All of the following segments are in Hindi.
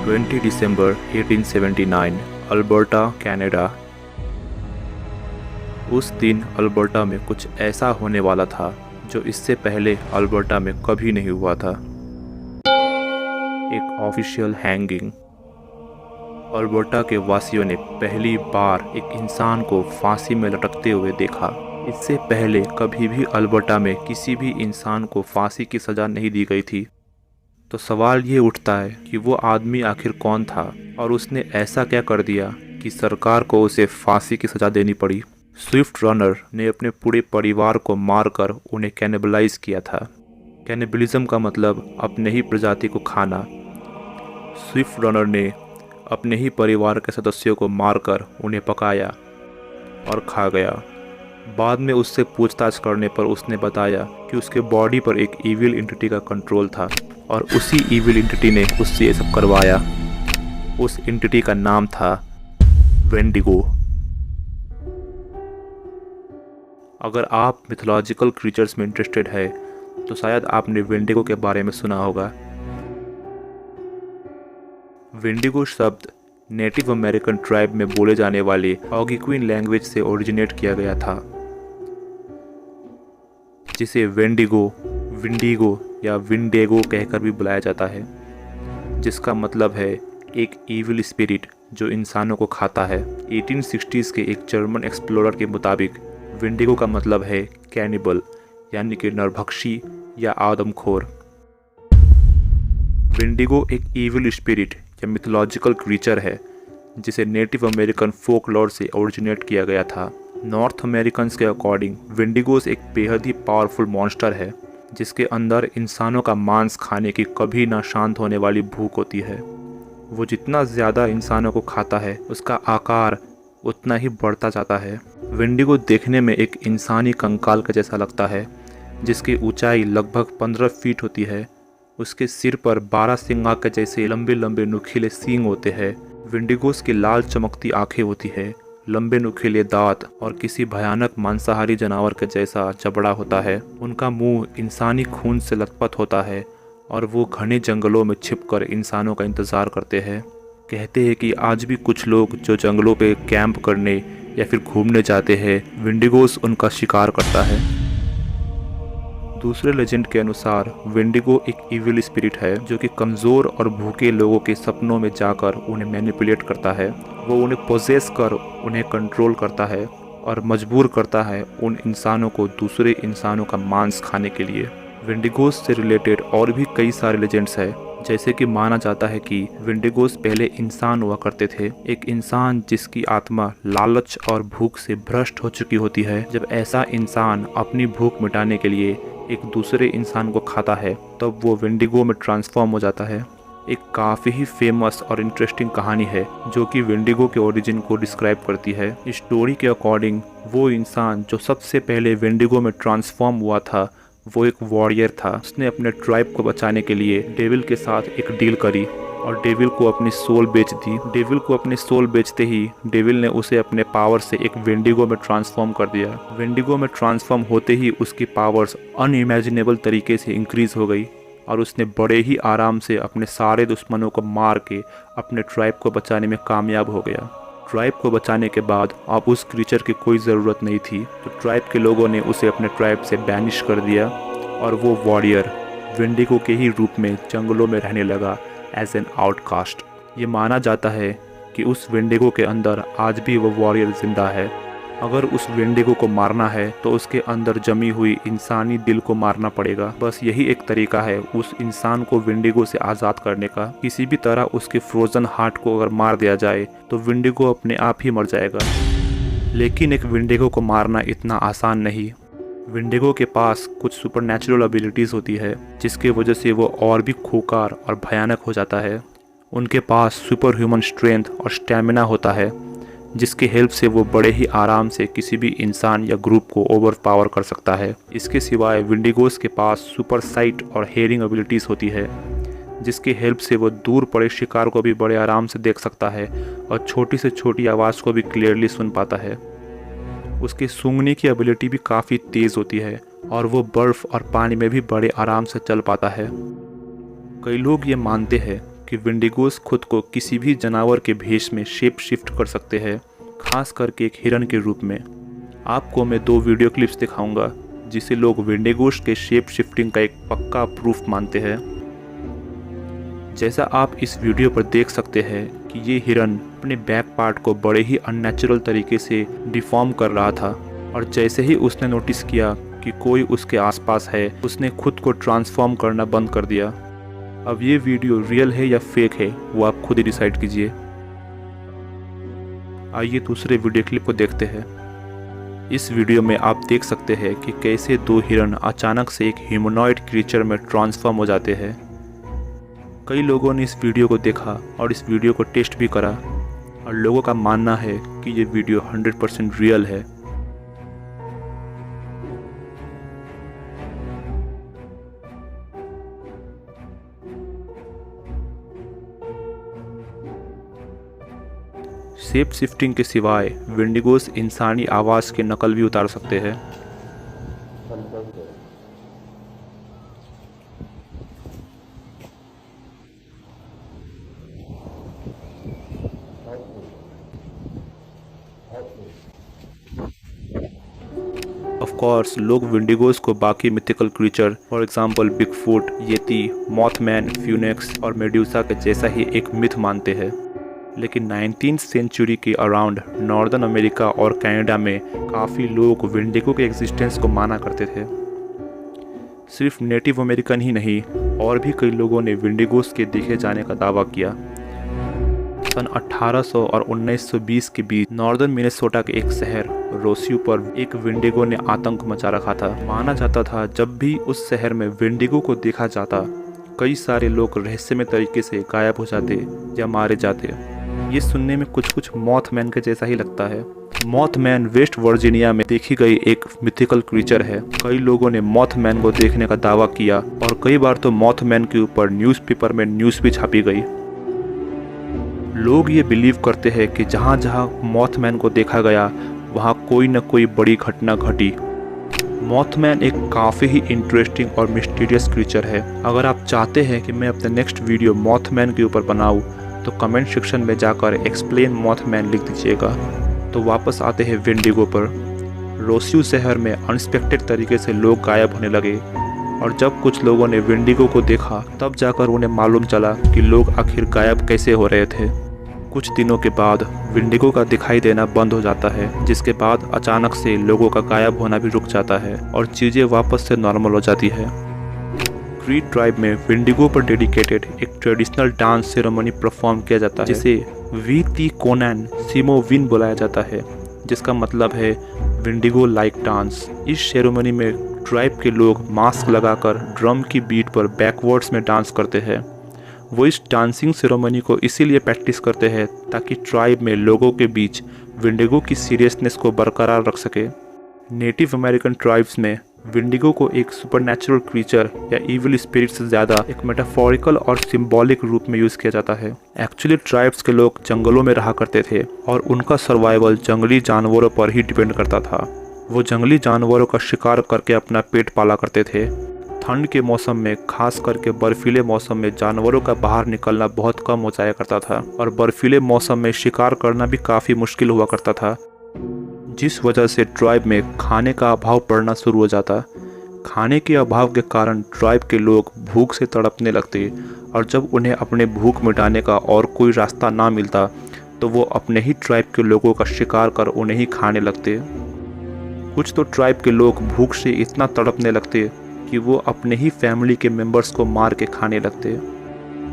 20 दिसंबर 1879 अल्बर्टा, कनाडा। उस दिन अल्बर्टा में कुछ ऐसा होने वाला था जो इससे पहले अल्बर्टा में कभी नहीं हुआ था। एक ऑफिशियल हैंगिंग। अल्बर्टा के वासियों ने पहली बार एक इंसान को फांसी में लटकते हुए देखा। इससे पहले कभी भी अल्बर्टा में किसी भी इंसान को फांसी की सज़ा नहीं दी गई थी। तो सवाल ये उठता है कि वो आदमी आखिर कौन था और उसने ऐसा क्या कर दिया कि सरकार को उसे फांसी की सज़ा देनी पड़ी। स्विफ्ट रनर ने अपने पूरे परिवार को मारकर उन्हें कैनिबलाइज किया था। कैनिबलिज्म का मतलब अपने ही प्रजाति को खाना। स्विफ्ट रनर ने अपने ही परिवार के सदस्यों को मारकर उन्हें पकाया और खा गया। बाद में उससे पूछताछ करने पर उसने बताया कि उसके बॉडी पर एक इविल एंटिटी का कंट्रोल था और उसी इविल एंटिटी ने उससे ये सब करवाया। उस एंटिटी का नाम था वेंडिगो। अगर आप मिथोलॉजिकल क्रीचर्स में इंटरेस्टेड है तो शायद आपने वेंडिगो के बारे में सुना होगा। वेंडिगो शब्द नेटिव अमेरिकन ट्राइब में बोले जाने वाले ऑगिक्विन लैंग्वेज से ओरिजिनेट किया गया था, जिसे वेंडिगो, विंडिगो या विंडेगो कहकर भी बुलाया जाता है, जिसका मतलब है एक इविल स्पिरिट जो इंसानों को खाता है। 1860s के एक जर्मन एक्सप्लोरर के मुताबिक विंडिगो का मतलब है कैनिबल, यानी कि नरभक्षी या आदमखोर। विंडिगो एक इविल स्पिरिट या मिथोलॉजिकल क्रीचर है जिसे नेटिव अमेरिकन फोकलॉर से ओरिजिनेट किया गया था। नॉर्थ अमेरिकन्स के अकॉर्डिंग विंडिगोस एक बेहद ही पावरफुल मॉन्स्टर है जिसके अंदर इंसानों का मांस खाने की कभी ना शांत होने वाली भूख होती है। वो जितना ज़्यादा इंसानों को खाता है उसका आकार उतना ही बढ़ता जाता है। विंडिगो देखने में एक इंसानी कंकाल का जैसा लगता है जिसकी ऊंचाई लगभग 15 फीट होती है। उसके सिर पर 12 सिंगा के जैसे लंबे लंबे नुकीले सींग होते हैं। विंडिगोस की लाल चमकती आंखें होती है, लंबे नुकीले दांत और किसी भयानक मांसाहारी जानवर के जैसा जबड़ा होता है। उनका मुंह इंसानी खून से लथपथ होता है और वो घने जंगलों में छिपकर इंसानों का इंतज़ार करते हैं। कहते हैं कि आज भी कुछ लोग जो जंगलों पे कैंप करने या फिर घूमने जाते हैं, विंडिगोस उनका शिकार करता है। दूसरे लेजेंड के अनुसार विंडिगो एक इविल स्पिरिट है जो कि कमज़ोर और भूखे लोगों के सपनों में जाकर उन्हें मैनिपुलेट करता है। वो उन्हें पोजेस कर उन्हें कंट्रोल करता है और मजबूर करता है उन इंसानों को दूसरे इंसानों का मांस खाने के लिए। विंडिगोस से रिलेटेड और भी कई सारे लेजेंड्स हैं, जैसे कि माना जाता है कि विंडिगोस पहले इंसान हुआ करते थे, एक इंसान जिसकी आत्मा लालच और भूख से भ्रष्ट हो चुकी होती है। जब ऐसा इंसान अपनी भूख मिटाने के लिए एक दूसरे इंसान को खाता है तब वो विंडिगो में ट्रांसफॉर्म हो जाता है। एक काफ़ी ही फेमस और इंटरेस्टिंग कहानी है जो कि विंडिगो के ओरिजिन को डिस्क्राइब करती है। इस स्टोरी के अकॉर्डिंग वो इंसान जो सबसे पहले विंडिगो में ट्रांसफॉर्म हुआ था वो एक वॉरियर था। उसने अपने ट्राइब को बचाने के लिए डेविल के साथ एक डील करी और डेविल को अपनी सोल बेच दी। डेविल को अपनी सोल बेचते ही डेविल ने उसे अपने पावर से एक विंडिगो में ट्रांसफॉर्म कर दिया। विंडिगो में ट्रांसफॉर्म होते ही उसकी पावर्स अनइमेजिनेबल तरीके से इंक्रीज हो गई और उसने बड़े ही आराम से अपने सारे दुश्मनों को मार के अपने ट्राइब को बचाने में कामयाब हो गया। ट्राइब को बचाने के बाद अब उस क्रीचर की कोई ज़रूरत नहीं थी, तो ट्राइब के लोगों ने उसे अपने ट्राइब से बैनिश कर दिया और वो वॉरियर विंडिगो के ही रूप में जंगलों में रहने लगा एज एन आउटकास्ट। ये माना जाता है कि उस विंडिगो के अंदर आज भी वो वॉरियर जिंदा है। अगर उस विंडिगो को मारना है तो उसके अंदर जमी हुई इंसानी दिल को मारना पड़ेगा। बस यही एक तरीका है उस इंसान को विंडिगो से आज़ाद करने का। किसी भी तरह उसके फ्रोजन हार्ट को अगर मार दिया जाए तो विंडिगो अपने आप ही मर जाएगा। लेकिन एक विंडिगो को मारना इतना आसान नहीं। विंडिगो के पास कुछ सुपरनैचुरल एबिलिटीज़ होती है जिसकी वजह से वो और भी खूंखार और भयानक हो जाता है। उनके पास सुपर ह्यूमन स्ट्रेंथ और स्टैमिना होता है जिसकी हेल्प से वो बड़े ही आराम से किसी भी इंसान या ग्रुप को ओवर पावर कर सकता है। इसके सिवाय विंडिगोस के पास सुपर साइट और हेयरिंग एबिलिटीज़ होती है जिसकी हेल्प से वो दूर पड़े शिकार को भी बड़े आराम से देख सकता है और छोटी से छोटी आवाज़ को भी क्लियरली सुन पाता है। उसकी सूंघने की एबिलिटी भी काफ़ी तेज़ होती है और वो बर्फ़ और पानी में भी बड़े आराम से चल पाता है। कई लोग ये मानते हैं कि कि विंडिगोस खुद को किसी भी जानवर के भेष में शेप शिफ्ट कर सकते हैं, खास करके एक हिरन के रूप में। आपको मैं 2 वीडियो क्लिप्स दिखाऊंगा जिसे लोग विंडिगोस के शेप शिफ्टिंग का एक पक्का प्रूफ मानते हैं। जैसा आप इस वीडियो पर देख सकते हैं कि ये हिरन अपने बैक पार्ट को बड़े ही अननेचुरल तरीके से डिफॉर्म कर रहा था, और जैसे ही उसने नोटिस किया कि कोई उसके आसपास है, उसने खुद को ट्रांसफॉर्म करना बंद कर दिया। अब ये वीडियो रियल है या फेक है वो आप खुद ही डिसाइड कीजिए। आइए दूसरे वीडियो क्लिप को देखते हैं। इस वीडियो में आप देख सकते हैं कि कैसे 2 हिरन अचानक से एक ह्यूमनॉइड क्रीचर में ट्रांसफॉर्म हो जाते हैं। कई लोगों ने इस वीडियो को देखा और इस वीडियो को टेस्ट भी करा, और लोगों का मानना है कि ये वीडियो 100% रियल है। शेप शिफ्टिंग के सिवाय विंडिगोस इंसानी आवाज़ की नकल भी उतार सकते हैं। ऑफ कोर्स लोग विंडिगोस को बाकी mythical creature for example Bigfoot, yeti, Mothman, phoenix और मेड्यूसा के जैसा ही एक मिथ मानते हैं, लेकिन 19th सेंचुरी के अराउंड नॉर्दर्न अमेरिका और कनाडा में काफ़ी लोग विंडिगो के एग्जिस्टेंस को माना करते थे। सिर्फ नेटिव अमेरिकन ही नहीं, और भी कई लोगों ने विंडिगोस के देखे जाने का दावा किया। सन 1800 और 1920 के बीच नॉर्दर्न मिनेसोटा के एक शहर रोस्यू पर एक विंडिगो ने आतंक मचा रखा था। माना जाता था जब भी उस शहर में विंडिगो को देखा जाता, कई सारे लोग रहस्यमय तरीके से गायब हो जाते या मारे जाते। ये सुनने में कुछ मॉथमैन के जैसा ही लगता है। मॉथमैन वेस्ट वर्जीनिया में देखी गई एक मिथिकल क्रीचर है। कई लोगों ने मॉथमैन को देखने का दावा किया, और कई बार तो मॉथमैन के ऊपर न्यूज़पेपर में न्यूज़ भी छापी गई। लोग ये बिलीव करते हैं कि जहाँ जहाँ मॉथमैन को देखा गया वहाँ कोई न कोई बड़ी घटना घटी। मॉथमैन एक काफ़ी ही इंटरेस्टिंग और मिस्टीरियस क्रीचर है। अगर आप चाहते हैं कि मैं अपने नेक्स्ट वीडियो मॉथमैन के ऊपर बनाऊँ तो कमेंट सेक्शन में जाकर एक्सप्लेन मॉथमैन लिख दीजिएगा। तो वापस आते हैं विंडिगो पर। रोस्यू शहर में अनएक्सपेक्टेड तरीके से लोग गायब होने लगे, और जब कुछ लोगों ने विंडिगो को देखा तब जाकर उन्हें मालूम चला कि लोग आखिर गायब कैसे हो रहे थे। कुछ दिनों के बाद विंडिगो का दिखाई देना बंद हो जाता है, जिसके बाद अचानक से लोगों का गायब होना भी रुक जाता है और चीज़ें वापस से नॉर्मल हो जाती है। क्रीड ट्राइब में विंडिगो पर डेडिकेटेड एक ट्रेडिशनल डांस सेरेमनी परफॉर्म किया जाता है, जिसे वी कोनैन सिमोविन बुलाया जाता है, जिसका मतलब है विंडिगो लाइक डांस। इस सेरेमनी में ट्राइब के लोग मास्क लगाकर ड्रम की बीट पर बैकवर्ड्स में डांस करते हैं। वो इस डांसिंग सेरेमनी को इसीलिए प्रैक्टिस करते हैं ताकि ट्राइब में लोगों के बीच विंडिगो की सीरियसनेस को बरकरार रख सके। नेटिव अमेरिकन ट्राइब्स में विंडिगो को एक सुपरनैचुरल क्रीचर या इविल स्पिरिट से ज़्यादा एक मेटाफोरिकल और सिंबॉलिक रूप में यूज़ किया जाता है। एक्चुअली ट्राइब्स के लोग जंगलों में रहा करते थे, और उनका सर्वाइवल जंगली जानवरों पर ही डिपेंड करता था। वो जंगली जानवरों का शिकार करके अपना पेट पाला करते थे। ठंड के मौसम में, खास करके बर्फीले मौसम में, जानवरों का बाहर निकलना बहुत कम हो जाया करता था, और बर्फीले मौसम में शिकार करना भी काफ़ी मुश्किल हुआ करता था, जिस वजह से ट्राइब में खाने का अभाव पड़ना शुरू हो जाता। खाने के अभाव के कारण ट्राइब के लोग भूख से तड़पने लगते, और जब उन्हें अपने भूख मिटाने का और कोई रास्ता ना मिलता तो वो अपने ही ट्राइब के लोगों का शिकार कर उन्हें ही खाने लगते। कुछ तो ट्राइब के लोग भूख से इतना तड़पने लगते कि वो अपने ही फैमिली के मेंबर्स को मार के खाने लगते।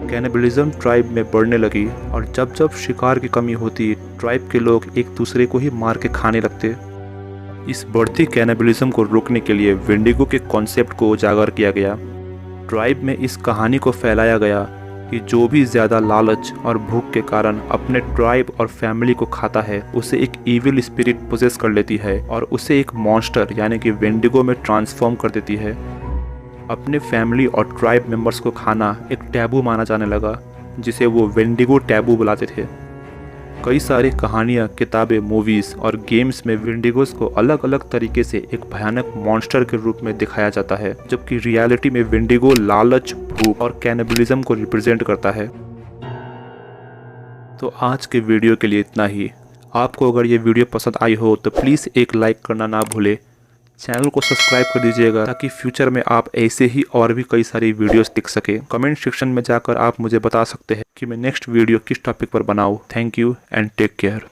कैनिबलिज्म ट्राइब में बढ़ने लगी, और जब जब शिकार की कमी होती ट्राइब के लोग एक दूसरे को ही मार के खाने लगते। इस बढ़ती कैनिबलिज्म को रोकने के लिए विंडिगो के कॉन्सेप्ट को उजागर किया गया। ट्राइब में इस कहानी को फैलाया गया कि जो भी ज़्यादा लालच और भूख के कारण अपने ट्राइब और फैमिली को खाता है, उसे एक इविल स्पिरिट पोजेस कर लेती है और उसे एक मॉन्स्टर यानी कि विंडिगो में ट्रांसफॉर्म कर देती है। अपने फैमिली और ट्राइब मेंबर्स को खाना एक टैबू माना जाने लगा, जिसे वो विंडिगो टैबू बुलाते थे। कई सारी कहानियाँ, किताबें, मूवीज़ और गेम्स में विंडिगोस को अलग अलग तरीके से एक भयानक मॉन्स्टर के रूप में दिखाया जाता है, जबकि रियलिटी में विंडिगो लालच, भूख और कैनिबलिज्म को रिप्रेजेंट करता है। तो आज के वीडियो के लिए इतना ही। आपको अगर ये वीडियो पसंद आई हो तो प्लीज़ एक लाइक करना ना भूले, चैनल को सब्सक्राइब कर दीजिएगा ताकि फ्यूचर में आप ऐसे ही और भी कई सारी वीडियोस देख सके। कमेंट सेक्शन में जाकर आप मुझे बता सकते हैं कि मैं नेक्स्ट वीडियो किस टॉपिक पर बनाऊँ। Thank you and take care.